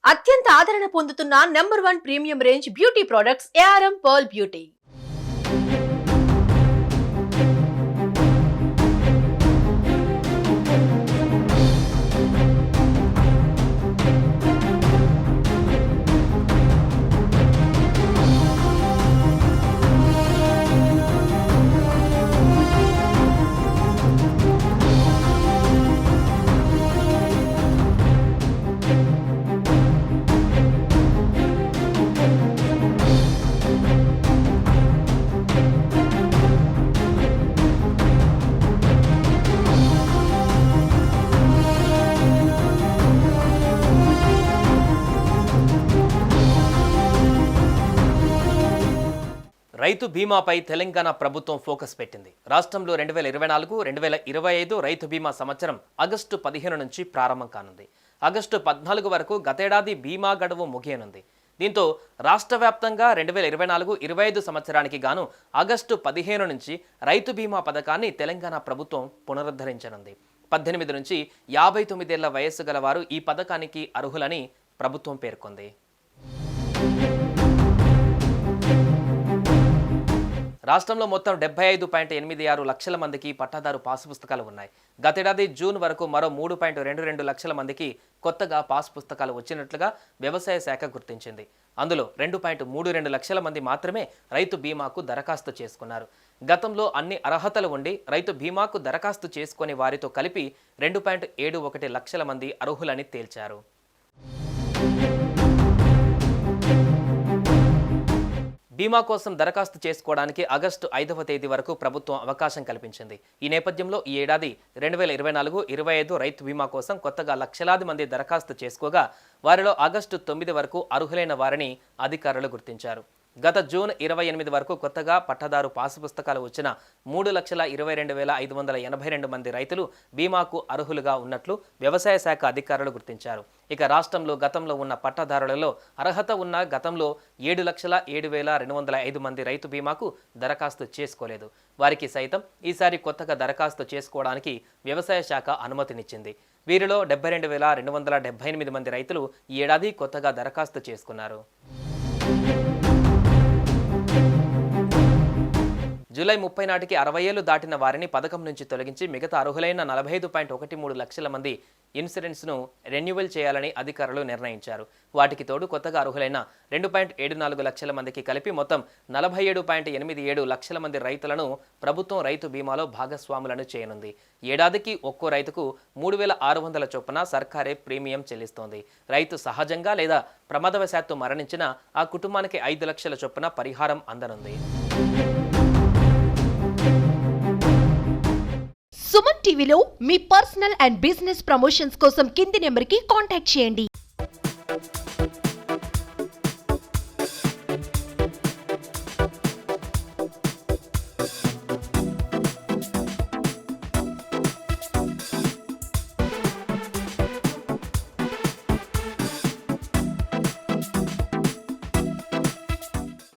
అత్యంత ఆదరణ పొందుతున్న number 1 premium range beauty products ARM pearl beauty. రైతు బీమాపై తెలంగాణ ప్రభుత్వం ఫోకస్ పెట్టింది. రాష్ట్రంలో 2024-2025 రైతు బీమా సంవత్సరం ఆగస్టు 15 నుంచి ప్రారంభం కానుంది. ఆగస్టు 14 వరకు గతేడాది బీమా గడువు ముగియనుంది. దీంతో రాష్ట్ర వ్యాప్తంగా 2024-25 సంవత్సరానికి గాను ఆగస్టు 15 నుంచి రైతు బీమా పథకాన్ని తెలంగాణ ప్రభుత్వం పునరుద్ధరించనుంది. 18 నుంచి 59 ఏళ్ల వయస్సు గల వారు ఈ పథకానికి అర్హులని ప్రభుత్వం పేర్కొంది. రాష్ట్రంలో మొత్తం 75.86 లక్షల మందికి పట్టాదారు పాస్ పుస్తకాలు ఉన్నాయి. గతేడాది జూన్ వరకు మరో 3.22 లక్షల మందికి కొత్తగా పాస్ పుస్తకాలు వచ్చినట్లుగా వ్యవసాయ శాఖ గుర్తించింది. అందులో 2.32 లక్షల మంది మాత్రమే రైతు బీమాకు దరఖాస్తు చేసుకున్నారు. గతంలో అన్ని అర్హతలు ఉండి రైతు బీమాకు దరఖాస్తు చేసుకుని వారితో కలిపి 2.71 లక్షల మంది అర్హులని తేల్చారు. బీమా కోసం దరఖాస్తు చేసుకోవడానికి ఆగస్టు 5వ తేదీ వరకు ప్రభుత్వం అవకాశం కల్పించింది. ఈ నేపథ్యంలో ఈ ఏడాది 2024-25 రైతు బీమా కోసం కొత్తగా లక్షలాది మంది దరఖాస్తు చేసుకోగా వారిలో ఆగస్టు 9 వరకు అర్హులైన వారిని అధికారులు గుర్తించారు. గత జూన్ 28 వరకు కొత్తగా పట్టాదారు పాసు పుస్తకాలు వచ్చిన 3,22,582 మంది రైతులు బీమాకు అర్హులుగా ఉన్నట్లు వ్యవసాయ శాఖ అధికారులు గుర్తించారు. ఇక రాష్ట్రంలో గతంలో ఉన్న పట్టాదారులలో అర్హత ఉన్న గతంలో 7,07,205 మంది రైతు బీమాకు దరఖాస్తు చేసుకోలేదు. వారికి సైతం ఈసారి కొత్తగా దరఖాస్తు చేసుకోవడానికి వ్యవసాయ శాఖ అనుమతినిచ్చింది. వీరిలో 72,278 మంది రైతులు ఈ ఏడాది కొత్తగా దరఖాస్తు చేసుకున్నారు. జూలై 30 నాటికి 60 ఏళ్లు దాటిన వారిని పథకం నుంచి తొలగించి మిగతా అర్హులైన 45.13 లక్షల మంది ఇన్సూరెన్స్ను రెన్యువల్ చేయాలని అధికారులు నిర్ణయించారు. వాటికి తోడు కొత్తగా అర్హులైన 2.74 లక్షల మందికి కలిపి మొత్తం 47.87 లక్షల మంది రైతులను ప్రభుత్వం రైతు బీమాలో భాగస్వాములను చేయనుంది. ఏడాదికి ఒక్కో రైతుకు 3,600 చొప్పున సర్కారే ప్రీమియం చెల్లిస్తోంది. రైతు సహజంగా లేదా ప్రమాదవశాత్తు మరణించిన ఆ కుటుంబానికి 5 లక్షల చొప్పున పరిహారం అందనుంది. సుమన్ టీవీలో మీ పర్సనల్ అండ్ బిజినెస్ ప్రమోషన్స్ కోసం కింది నెంబర్కి కాంటాక్ట్ చేయండి.